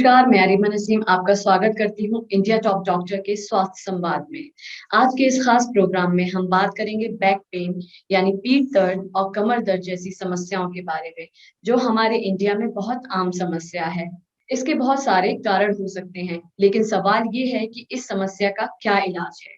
नमस्कार, मैं अरीमा नसीम आपका स्वागत करती हूँ इंडिया टॉप डॉक्टर के स्वास्थ्य संवाद में। आज के इस खास प्रोग्राम में हम बात करेंगे बैक पेन यानी पीठ दर्द और कमर दर्द जैसी समस्याओं के बारे में, जो हमारे इंडिया में बहुत आम समस्या है। इसके बहुत सारे कारण हो सकते हैं, लेकिन सवाल ये है कि इस समस्या का क्या इलाज है।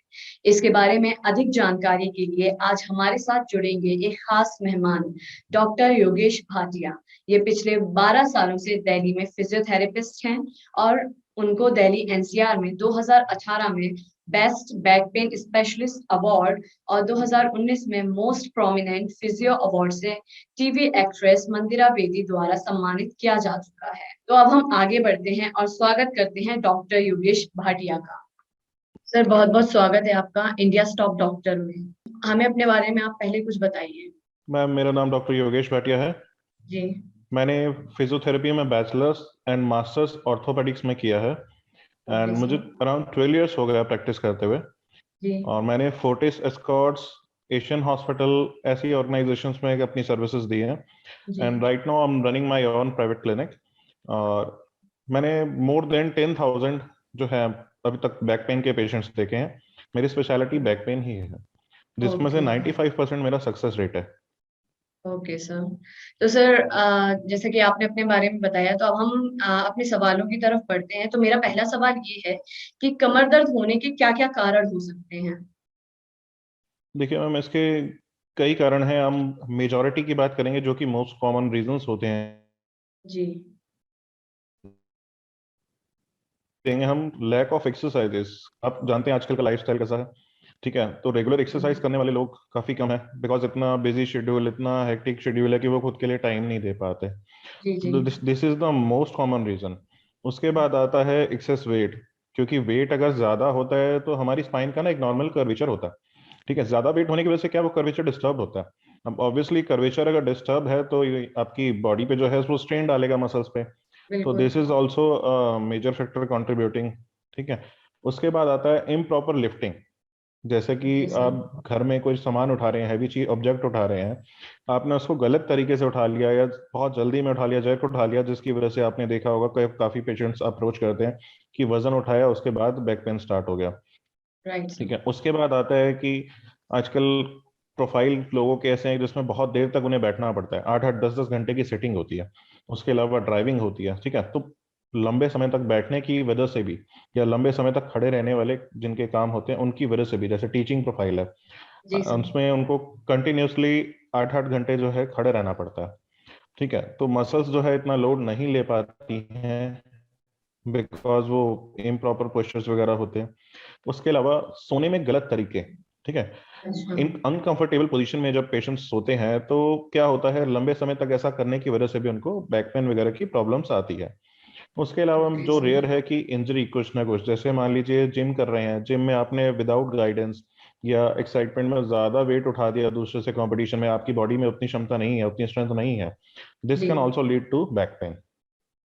इसके बारे में अधिक जानकारी के लिए आज हमारे साथ जुड़ेंगे एक खास मेहमान, डॉक्टर योगेश भाटिया। ये पिछले 12 सालों से दिल्ली में फिजियोथेरेपिस्ट हैं और उनको दिल्ली एनसीआर में 2018 में best back pain specialist award और 2019 में मोस्ट प्रोमिनेंट फिजियो अवार्ड से टीवी एक्ट्रेस मंदिरा बेदी द्वारा सम्मानित किया जा चुका है। तो अब हम आगे बढ़ते हैं और स्वागत करते हैं डॉक्टर योगेश भाटिया का। सर, बहुत बहुत स्वागत है आपका इंडिया टॉप डॉक्टर में। हमें अपने बारे में आप पहले कुछ बताइए। मैम, मेरा नाम डॉक्टर योगेश भाटिया है जी। मैंने फिजियोथेरेपी में बैचलर्स एंड मास्टर्स ऑर्थोपेडिक्स में किया है ओके एंड मुझे सर। अराउंड 12 इयर्स हो गया प्रैक्टिस करते हुए। जी। और मैंने फोर्टिस एस्कॉर्ट्स, एशियन हॉस्पिटल ऐसी ऑर्गेनाइजेशंस में अपनी सर्विसेज दी हैं जी। And right now I am running my own private clinic. और मैंने मोर देन 10,000 जो है अभी तक बैक पेन के पेशेंट्स देखे हैं। मेरी स्पेशलिटी बैक पेन ही है, जिसमें से ओके। 95% मेरा सक्सेस रेट है। Okay sir. तो सर, जैसे कि आपने अपने बारे में बताया, तो अब हम अपने सवालों की तरफ बढ़ते हैं। तो मेरा पहला सवाल ये है कि कमर दर्द होने के क्या क्या कारण हो सकते हैं। देखिए मैम, इसके कई कारण हैं। हम मेजॉरिटी की बात करेंगे जो कि मोस्ट कॉमन रीजंस होते हैं। जी। देंगे हम लैक ऑफ एक्सरसाइजेस। आप जानते हैं आजकल का लाइफस्टाइल कैसा है, ठीक है? तो रेगुलर एक्सरसाइज करने वाले लोग काफी कम है, बिकॉज इतना बिजी शेड्यूल, इतना हेक्टिक शेड्यूल है कि वो खुद के लिए टाइम नहीं दे पाते। जी। जी। This is the most common reason. उसके बाद आता है एक्सेस वेट, क्योंकि वेट अगर ज्यादा होता है तो हमारी स्पाइन का ना एक नॉर्मल कर्वेचर होता है, ठीक है? ज्यादा वेट होने की वजह से क्या वो कर्वेचर डिस्टर्ब होता है। अब ऑब्वियसली कर्वेचर अगर डिस्टर्ब है तो ये आपकी बॉडी पे जो है वो स्ट्रेन डालेगा मसल्स पे। तो बिल्कुल। This is also major factor contributing, ठीक है? उसके बाद आता है इम्प्रॉपर लिफ्टिंग। जैसे कि जी सर। आप घर में कोई सामान उठा रहे हैं, हैवी चीज ऑब्जेक्ट उठा रहे हैं, आपने उसको गलत तरीके से उठा लिया या बहुत जल्दी में उठा लिया, जैक उठा लिया, जिसकी वजह से आपने देखा होगा काफी पेशेंट्स अप्रोच करते हैं कि वजन उठाया उसके बाद बैक पेन स्टार्ट हो गया, राइट ठीक सर। है? उसके बाद आता है कि आजकल प्रोफाइल लोगों के ऐसे हैं जिसमें बहुत देर तक उन्हें बैठना पड़ता है, 8-8 10-10 घंटे की सिटिंग होती है। उसके अलावा ड्राइविंग होती है, ठीक है? तो लंबे समय तक बैठने की वजह से भी, या लंबे समय तक खड़े रहने वाले जिनके काम होते हैं उनकी वजह से भी, जैसे टीचिंग प्रोफाइल है, जी सर। उसमें उनको कंटिन्यूसली 8-8 घंटे जो है खड़े रहना पड़ता है, ठीक है? तो मसल्स जो है इतना लोड नहीं ले पाती हैं, बिकॉज वो इम्प्रॉपर पोस्चर्स वगैरह होते हैं। उसके अलावा सोने में गलत तरीके, ठीक है? अच्छा। इन अनकंफर्टेबल पोजीशन में जब पेशेंट्स सोते हैं तो क्या होता है, लंबे समय तक ऐसा करने की वजह से भी उनको बैक पेन वगैरह की प्रॉब्लम्स आती है। उसके अलावा ओके जो सर। रेयर है कि इंजरी कुछ ना कुछ, जैसे मान लीजिए जिम कर रहे हैं, जिम में आपने विदाउट गाइडेंस या एक्साइटमेंट में ज्यादा वेट उठा दिया दूसरे से कंपटीशन में, आपकी बॉडी में उतनी क्षमता नहीं है, उतनी स्ट्रेंथ नहीं है, दिस जी। Can also lead to back pain.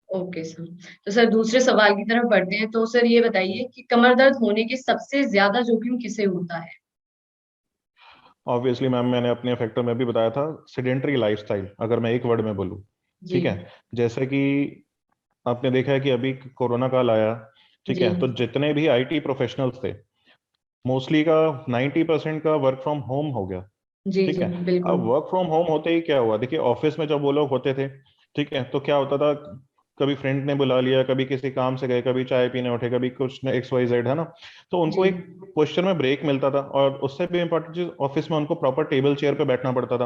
Okay sir. तो सर, दूसरे सवाल की तरफ बढ़ते हैं। तो सर, ये बताइए कि कमर दर्द होने के सबसे ज्यादा जोखिम किसे होता है। ऑब्वियसली मैम, मैंने अपने फैक्टर में भी बताया था, सेडेंटरी लाइफस्टाइल, अगर मैं एक वर्ड में बोलूँ, जी। ठीक है? जैसे कि आपने देखा है कि अभी कोरोना काल आया, ठीक जी। है? तो जितने भी आईटी प्रोफेशनल्स थे, मोस्टली का 90% का वर्क फ्रॉम होम हो गया, जी। ठीक जी है? बिल्कुल। अब वर्क फ्रॉम होम होते ही क्या हुआ, देखिए ऑफिस में जब वो लोग होते थे, ठीक है, तो क्या होता था, कभी फ्रेंड ने बुला लिया, कभी किसी काम से गए, कभी चाय पीने उठे, कभी कुछ एक्स वाई जेड, है ना? तो जी। उनको एक पोस्चर में ब्रेक मिलता था, और उससे भी इम्पोर्टेंट चीज, ऑफिस में उनको प्रॉपर टेबल चेयर पे बैठना पड़ता था।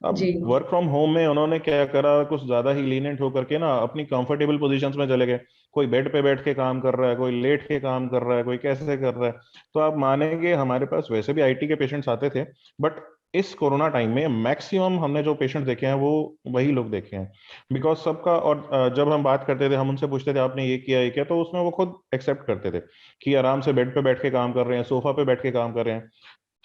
अब जी। वर्क फ्रॉम होम में उन्होंने क्या करा, कुछ ज्यादा ही लीनियंट होकर के ना अपनी कंफर्टेबल पोजीशंस में चले गए। कोई बेड पे बैठ के काम कर रहा है, कोई लेट के काम कर रहा है, कोई कैसे कर रहा है। तो आप मानेंगे, हमारे पास वैसे भी आईटी के पेशेंट्स आते थे, बट इस कोरोना टाइम में मैक्सिमम हमने जो पेशेंट देखे हैं वो वही लोग देखे हैं, बिकॉज सबका। और जब हम बात करते थे, हम उनसे पूछते थे आपने ये किया, तो उसमें वो खुद एक्सेप्ट करते थे कि आराम से बेड पे बैठ के काम कर रहे हैं, सोफा पे बैठ के काम कर रहे हैं,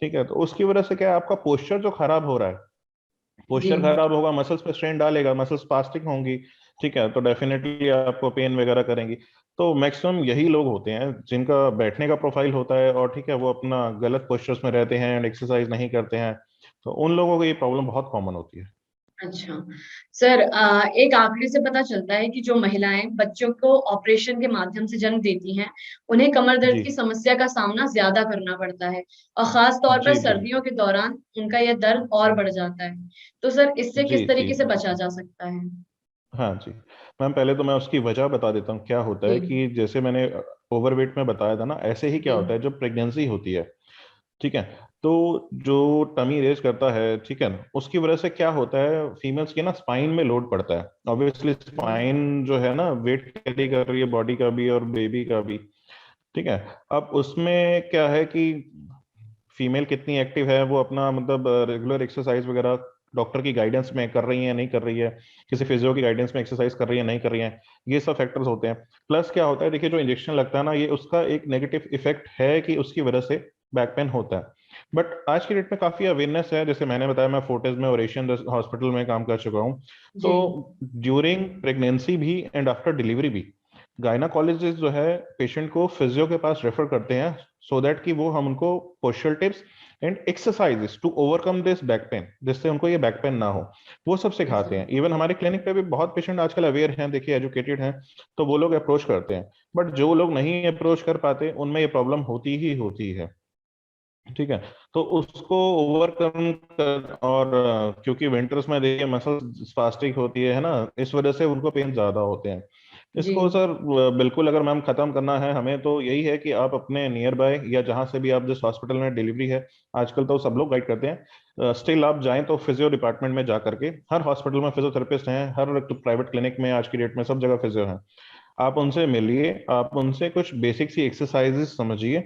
ठीक है? तो उसकी वजह से क्या है, आपका पोस्चर जो खराब हो रहा है, जी। पोस्चर खराब होगा, मसल्स पे स्ट्रेन डालेगा, मसल्स स्पास्टिक होंगी, ठीक है? तो डेफिनेटली आपको पेन वगैरह करेंगी। तो मैक्सिमम यही लोग होते हैं जिनका बैठने का प्रोफाइल होता है, और ठीक है, वो अपना गलत पोस्चर्स में रहते हैं एंड एक्सरसाइज नहीं करते हैं, तो उन लोगों को ये प्रॉब्लम बहुत कॉमन होती है। अच्छा सर, एक आंकड़े से पता चलता है कि जो महिलाएं बच्चों को ऑपरेशन के माध्यम से जन्म देती हैं, उन्हें कमर दर्द जी की समस्या का सामना ज्यादा करना पड़ता है, और खास तौर पर जी बिल्कुल। सर्दियों के दौरान उनका यह दर्द और बढ़ जाता है। तो सर, इससे जी किस जी तरीके से बचा बिल्कुल। जा सकता है? हाँ जी मैम, पहले तो मैं उसकी वजह बता देता हूँ क्या होता जी है कि जैसे मैंने ओवरवेट में बताया था ना, ऐसे ही क्या जी होता है जब प्रेगनेंसी होती है, ठीक है, तो जो टमी रेज करता है, ठीक है ना, उसकी वजह से क्या होता है, फीमेल्स के ना स्पाइन में लोड पड़ता है। ऑब्वियसली स्पाइन जो है ना वेट कैरी कर रही है बॉडी का भी और बेबी का भी, ठीक है। अब उसमें क्या है कि फीमेल कितनी एक्टिव है, वो अपना मतलब रेगुलर एक्सरसाइज वगैरह डॉक्टर की गाइडेंस में कर रही है नहीं कर रही है, किसी फिजियो की गाइडेंस में एक्सरसाइज कर रही है नहीं कर रही है, ये सब फैक्टर्स होते हैं। प्लस क्या होता है, देखिए जो इंजेक्शन लगता है ना, ये उसका एक नेगेटिव इफेक्ट है कि उसकी वजह से बैक पेन होता है। बट आज की डेट में काफी अवेयरनेस है, जैसे मैंने बताया मैं फोर्टिस में और एशियन हॉस्पिटल में काम कर चुका हूँ। जी तो ड्यूरिंग प्रेगनेंसी भी एंड आफ्टर डिलीवरी भी गायनाकोलॉजिस्ट जो है पेशेंट को फिजियो के पास रेफर करते हैं, सो दैट कि वो हम उनको postural tips and exercises to overcome this back pain, जिससे उनको ये बैक पेन ना हो, वो सब जी सिखाते सर। हैं। इवन हमारे क्लिनिक पे भी बहुत पेशेंट आजकल अवेयर हैं, देखिए एजुकेटेड हैं, तो वो लोग अप्रोच करते हैं। बट जो लोग नहीं अप्रोच कर पाते उनमें ये प्रॉब्लम होती ही होती है, ठीक है। तो उसको ओवरकम कर, और क्योंकि विंटर्स में देखिए मसल स्पास्टिक होती है ना, इस वजह से उनको पेन ज्यादा होते हैं। जी इसको सर बिल्कुल अगर मैम खत्म करना है हमें, तो यही है कि आप अपने नियर बाय या जहां से भी आप जिस हॉस्पिटल में डिलीवरी है, आजकल तो सब लोग गाइड करते हैं, स्टिल आप जाएं तो फिजियो डिपार्टमेंट में जा करके, हर हॉस्पिटल में फिजियोथेरेपिस्ट हैं, हर प्राइवेट क्लिनिक में आज की डेट में सब जगह फिजियो हैं, आप उनसे मिलिए, आप उनसे कुछ बेसिक सी एक्सरसाइजेस समझिए,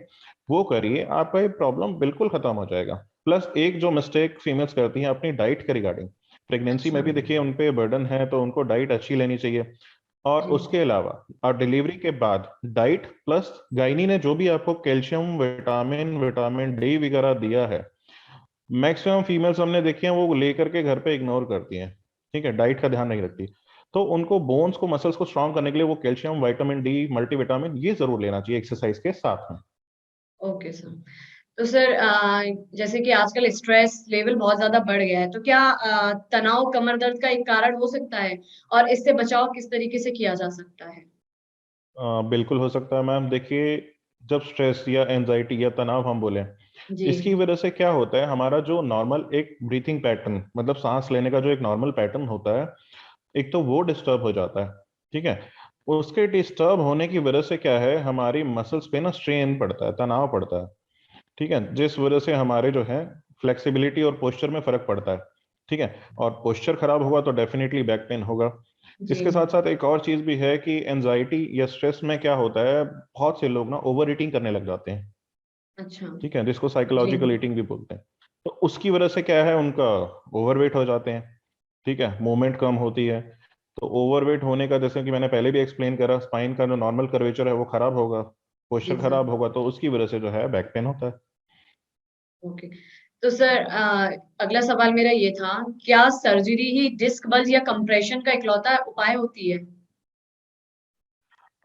वो करिए, आपका ये प्रॉब्लम बिल्कुल खत्म हो जाएगा। प्लस एक जो मिस्टेक फीमेल्स करती हैं अपनी डाइट के रिगार्डिंग, प्रेगनेंसी अच्छा। में भी देखिए उन पे बर्डन है, तो उनको डाइट अच्छी लेनी चाहिए। और जी उसके अलावा और डिलीवरी के बाद डाइट प्लस गाइनी ने जो भी आपको कैल्शियम विटामिन विटामिन डी वगैरह दिया है, मैक्सिमम फीमेल्स हमने देखी हैं वो लेकर के घर पे इग्नोर करती हैं, ठीक है, डाइट का ध्यान नहीं रखती। तो उनको बोन्स को मसल्स को स्ट्रांग करने के लिए वो कैल्शियम विटामिन डी मल्टीविटामिन ये जरूर लेना चाहिए एक्सरसाइज के साथ में। Okay sir. तो सर, जैसे कि आजकल स्ट्रेस लेवल बहुत ज्यादा बढ़ गया है, तो क्या तनाव कमर दर्द का एक कारण हो सकता है, और इससे बचाव किस तरीके से किया जा सकता है? बिल्कुल हो सकता है मैम, देखिए जब स्ट्रेस या एंजाइटी या तनाव हम बोले, जी इसकी वजह से क्या होता है, हमारा जो नॉर्मल एक ब्रीथिंग पैटर्न मतलब सांस लेने का जो एक नॉर्मल पैटर्न होता है, एक तो वो डिस्टर्ब हो जाता है, ठीक है। उसके डिस्टर्ब होने की वजह से क्या है, हमारी मसल्स पे ना स्ट्रेन पड़ता है, तनाव पड़ता है, ठीक है, जिस वजह से हमारे जो है फ्लेक्सिबिलिटी और पोस्चर में फर्क पड़ता है, ठीक है। और पोस्चर खराब होगा तो डेफिनेटली बैक पेन होगा। जी। इसके साथ साथ एक और चीज भी है कि एनजाइटी या स्ट्रेस में क्या होता है, बहुत से लोग ना ओवर ईटिंग करने लग जाते हैं, अच्छा। ठीक है, जिसको जी साइकोलॉजिकल ईटिंग भी बोलते हैं। तो उसकी वजह से क्या है, उनका ओवरवेट हो जाते हैं, ठीक है, मूवमेंट कम होती है। तो ओवरवेट होने का, जैसे कि मैंने पहले भी एक्सप्लेन करा, स्पाइन का जो नॉर्मल कर्वेचर है वो खराब होगा, जी पोस्चर सर। खराब होगा, तो उसकी वजह से जो है बैक पेन होता है। ओके। तो सर, अगला सवाल मेरा ये था, क्या सर्जरी ही डिस्क बल्ज या कंप्रेशन का इकलौता उपाय होती है?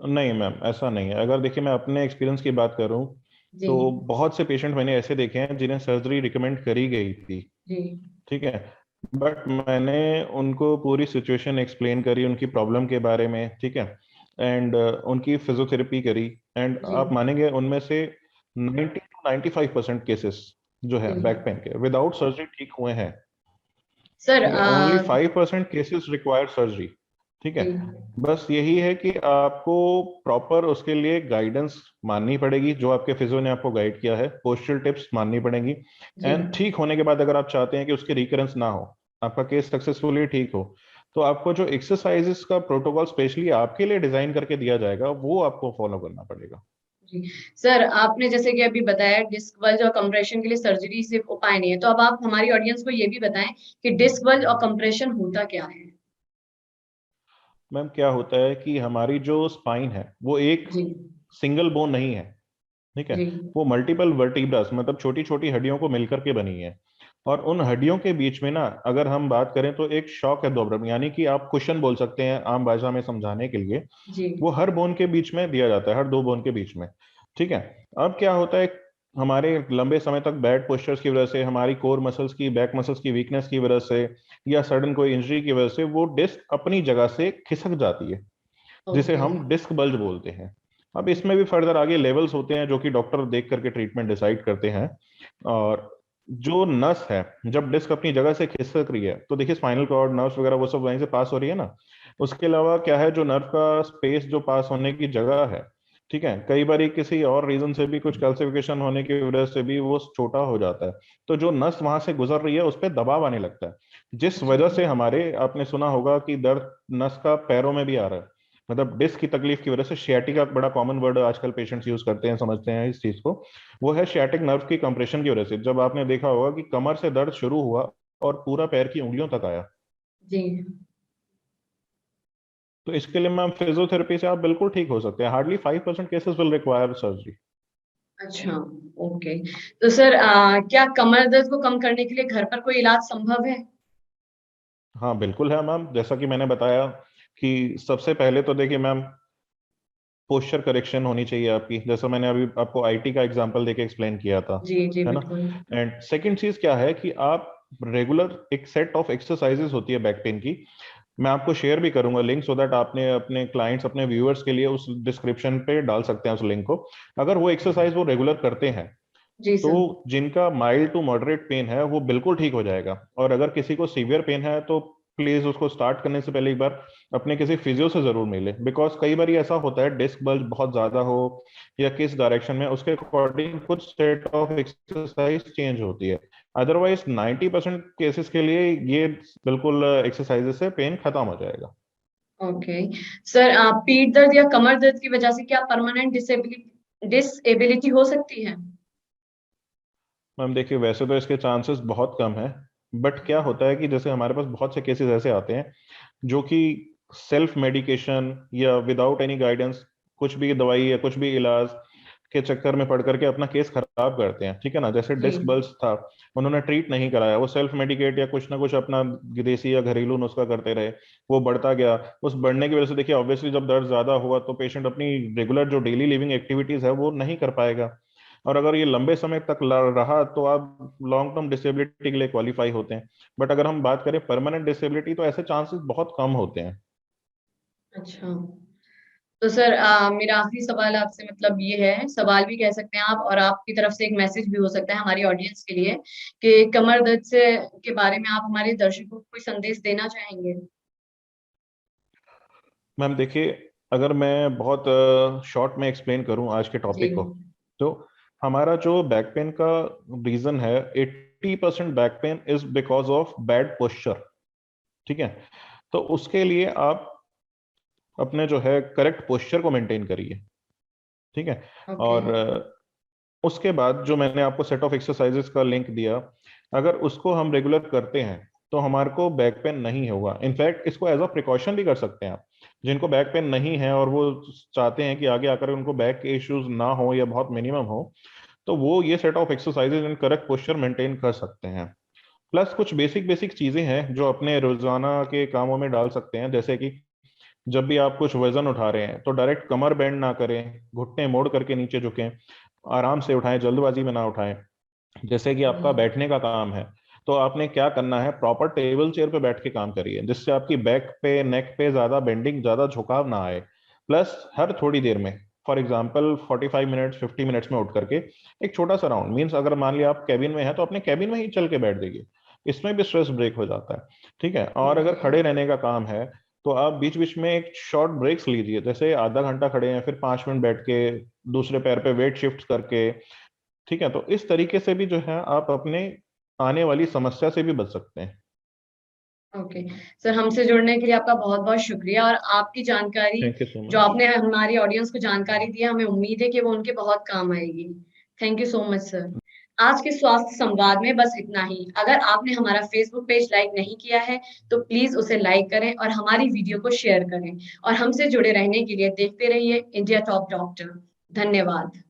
नहीं मैम, ऐसा नहीं है। अगर देखिए मैं अपने एक्सपीरियंस की बात करूं, जी तो बहुत से पेशेंट मैंने ऐसे देखे हैं जिन्हें सर्जरी रिकमेंड करी गई थी, जी ठीक है, बट मैंने उनको पूरी सिचुएशन एक्सप्लेन करी, उनकी प्रॉब्लम के बारे में, ठीक है, एंड उनकी फिजियोथेरेपी करी, एंड जी आप मानेंगे उनमें से 90 to 95% केसेस जो है बैक जी पेन के विदाउट सर्जरी ठीक हुए हैं, सर। ठीक है। ओनली 5% केसेस रिक्वायर सर्जरी, ठीक है। जी बस यही है कि आपको प्रॉपर उसके लिए गाइडेंस माननी पड़ेगी, जो आपके फिजियो ने आपको गाइड किया है, पोस्चरल टिप्स माननी पड़ेंगी। जी एंड ठीक होने के बाद अगर आप चाहते हैं कि उसकी रिकरेंस ना हो, आपका केस सक्सेसफुली ठीक हो, तो आपको जो एक्सरसाइजेस का प्रोटोकॉल स्पेशली आपके लिए डिजाइन करके दिया जाएगा वो आपको फॉलो करना पड़ेगा। जी। सर, आपने जैसे कि अभी बताया डिस्क बल्ज और कंप्रेशन के लिए सर्जरी सिर्फ उपाय नहीं है, तो अब आप हमारी ऑडियंस को ये भी बताएं कि डिस्क बल्ज और कंप्रेशन होता क्या है? मैम क्या होता है कि हमारी जो स्पाइन है वो एक जी सिंगल बोन नहीं है, ठीक है, जी वो मल्टीपल वर्टिब्रास मतलब छोटी छोटी हड्डियों को मिलकर के बनी है। और उन हड्डियों के बीच में ना अगर हम बात करें तो एक शॉक एब्जॉर्बर, यानी कि आप कुशन बोल सकते हैं आम भाषा में समझाने के लिए, जी वो हर बोन के बीच में दिया जाता है, हर दो बोन के बीच में, ठीक है। अब क्या होता है, हमारे लंबे समय तक बैड पोस्चर्स की वजह से, हमारी कोर मसल्स की, बैक मसल्स की वीकनेस की वजह से, या सडन कोई इंजरी की वजह से वो डिस्क अपनी जगह से खिसक जाती है, जिसे ओके। हम डिस्क बल्ज बोलते हैं। अब इसमें भी फर्दर आगे लेवल्स होते हैं जो कि डॉक्टर देख करके ट्रीटमेंट डिसाइड करते हैं। और जो नस है, जब डिस्क अपनी जगह से खिसक रही है तो देखिए स्पाइनल कॉर्ड, नर्व्स वगैरह वो सब वहीं से पास हो रही है ना। उसके अलावा क्या है, जो नर्व का स्पेस जो पास होने की जगह है, ठीक है, कई बार किसी और रीजन से भी, कुछ कैल्सिफिकेशन होने की वजह से भी वो छोटा हो जाता है। तो जो नस वहां से गुजर रही है उस पर दबाव आने लगता है, जिस जी वजह से हमारे, आपने सुना होगा कि दर्द नस का पैरों में भी आ रहा है। मतलब डिस्क की तकलीफ की वजह से, शियाटिका बड़ा कॉमन वर्ड आजकल पेशेंट्स यूज करते हैं, समझते हैं इस चीज को। वो है शियाटिक नर्व की कंप्रेशन की वजह से, जब आपने देखा होगा कि कमर से दर्द शुरू हुआ और पूरा पैर की उंगलियों तक आया। जी। तो इसके लिए मैम फिजियोथेरेपी से आप बिल्कुल ठीक हो सकते हैं। Hardly 5% cases will require surgery. अच्छा। ओके। तो सर क्या कमर दर्द को कम करने के लिए घर पर कोई इलाज संभव है? हाँ बिल्कुल है मैम, जैसा कि मैंने बताया कि सबसे पहले तो देखिए मैम, पोस्चर करेक्शन होनी चाहिए आपकी, जैसा मैंने अभी आपको आईटी का एग्जांपल देके एक्सप्लेन किया था, जी जी है ना। बिल्कुल। एंड सेकंड चीज क्या है कि आप रेगुलर, एक सेट ऑफ एक्सरसाइजेस होती है बैक पेन की, मैं आपको शेयर भी करूंगा लिंक, सो दैट आपने अपने क्लाइंट्स, अपने व्यूअर्स के लिए उस डिस्क्रिप्शन पे डाल सकते हैं उस लिंक को। अगर वो एक्सरसाइज वो रेगुलर करते हैं जी तो सर। जिनका माइल्ड टू मॉडरेट पेन है वो बिल्कुल ठीक हो जाएगा। और अगर किसी को सीवियर पेन है तो प्लीज उसको स्टार्ट करने से पहले एक बार अपने किसी फिजियो से जरूर मिले, बिकॉज कई बार ऐसा होता है डिस्क बल्ज बहुत ज्यादा हो या किस डायरेक्शन में, उसके अकॉर्डिंग कुछ सेट ऑफ एक्सरसाइज चेंज होती है। अदरवाइज 90% केसेस के लिए ये बिल्कुल एक्सरसाइजेस से पेन खत्म हो जाएगा। ओके। सर पीठ दर्द या कमर दर्द की वजह से क्या परमानेंट डिसेबिलिटी डिसेबिलिटी हो सकती है? मैम देखिए, वैसे तो इसके चांसेस बहुत कम है, बट क्या होता है कि जैसे हमारे पास बहुत से केसेस ऐसे आते हैं जो कि सेल्फ मेडिकेशन या विदाउट एनी गाइडेंस, कुछ भी दवाई या कुछ भी इलाज के चक्कर में पड़ करके अपना केस खराब करते हैं, ठीक है ना। जैसे जी। डिस्क बल्ज था, उन्होंने ट्रीट नहीं कराया, वो सेल्फ मेडिकेट या कुछ ना कुछ अपना देसी या घरेलू नुस्खा करते रहे, वो बढ़ता गया। उस बढ़ने की वजह से देखिए ऑब्वियसली जब दर्द ज्यादा हुआ तो पेशेंट अपनी रेगुलर जो डेली लिविंग एक्टिविटीज है वो नहीं कर पाएगा। और अगर ये लंबे समय तक रहा तो आप लॉन्ग टर्म डिसेबिलिटी के लिए क्वालिफाई होते हैं। बट अगर हम बात करें परमानेंट डिसेबिलिटी, तो ऐसे चांसेस बहुत कम होते हैं। अच्छा। तो सर मेरा आखिरी सवाल आपसे मतलब ये है, सवाल भी कह सकते हैं आप, और आपकी तरफ से एक मैसेज भी हो सकता है हमारी ऑडियंस के लिए, कि कमर दर्द से के बारे में आप हमारे दर्शकों को कोई संदेश देना चाहेंगे? मैम देखिए, अगर मैं बहुत शॉर्ट में एक्सप्लेन करूं आज के जी। टॉपिक को, तो हमारा जो बैक पेन का रीजन है, 80% back pain is because of bad posture, ठीक है। तो उसके लिए आप अपने जो है करेक्ट पोस्चर को मेंटेन करिए, ठीक है। ओके। और उसके बाद जो मैंने आपको सेट ऑफ एक्सरसाइजेस का लिंक दिया, अगर उसको हम रेगुलर करते हैं तो हमारे को बैक पेन नहीं होगा। इनफैक्ट इसको एज अ प्रिकॉशन भी कर सकते हैं आप। जिनको बैक पेन नहीं है और वो चाहते हैं कि आगे आकर उनको बैक के इश्यूज ना हो या बहुत मिनिमम हो, तो वो ये set of exercises and correct posture maintain कर सकते हैं। प्लस कुछ बेसिक बेसिक चीजें हैं जो अपने रोजाना के कामों में डाल सकते हैं, जैसे कि जब भी आप कुछ वजन उठा रहे हैं तो डायरेक्ट कमर बेंड ना करें, घुटने मोड़ करके नीचे झुकें, आराम से उठाएं, जल्दबाजी में ना उठाएं। जैसे कि आपका हम्म। बैठने का काम है, तो आपने क्या करना है, प्रॉपर टेबल चेयर पे बैठ के काम करिए, जिससे आपकी बैक पे, नेक पे ज्यादा बेंडिंग, ज्यादा झुकाव ना आए। प्लस हर थोड़ी देर में, फॉर एग्जाम्पल 45 मिनट्स, 50 मिनट्स में उठ करके एक छोटा सा राउंड, मीन्स अगर मान लिया आप कैबिन में है तो अपने कैबिन में ही चल के बैठ जाइए, इसमें भी स्ट्रेस ब्रेक हो जाता है, ठीक है। और अगर खड़े रहने का काम है तो आप बीच बीच में एक शॉर्ट ब्रेक्स लीजिए, जैसे आधा घंटा खड़े हैं फिर 5 मिनट बैठ के दूसरे पैर पे वेट शिफ्ट करके, ठीक है। तो इस तरीके से भी जो है आप अपने आने वाली समस्या से भी बच सकते हैं। ओके। सर हमसे जुड़ने के लिए आपका बहुत बहुत शुक्रिया, और आपकी जानकारी थैंक यू सो जो मच। आपने हमारी ऑडियंस को जानकारी दी है, हमें उम्मीद है कि वो उनके बहुत काम आएगी। Thank you so much sir. आज के स्वास्थ्य संवाद में बस इतना ही। अगर आपने हमारा फेसबुक पेज लाइक नहीं किया है तो प्लीज उसे लाइक करें और हमारी वीडियो को शेयर करें, और हमसे जुड़े रहने के लिए देखते रहिए इंडिया टॉप डॉक्टर। धन्यवाद।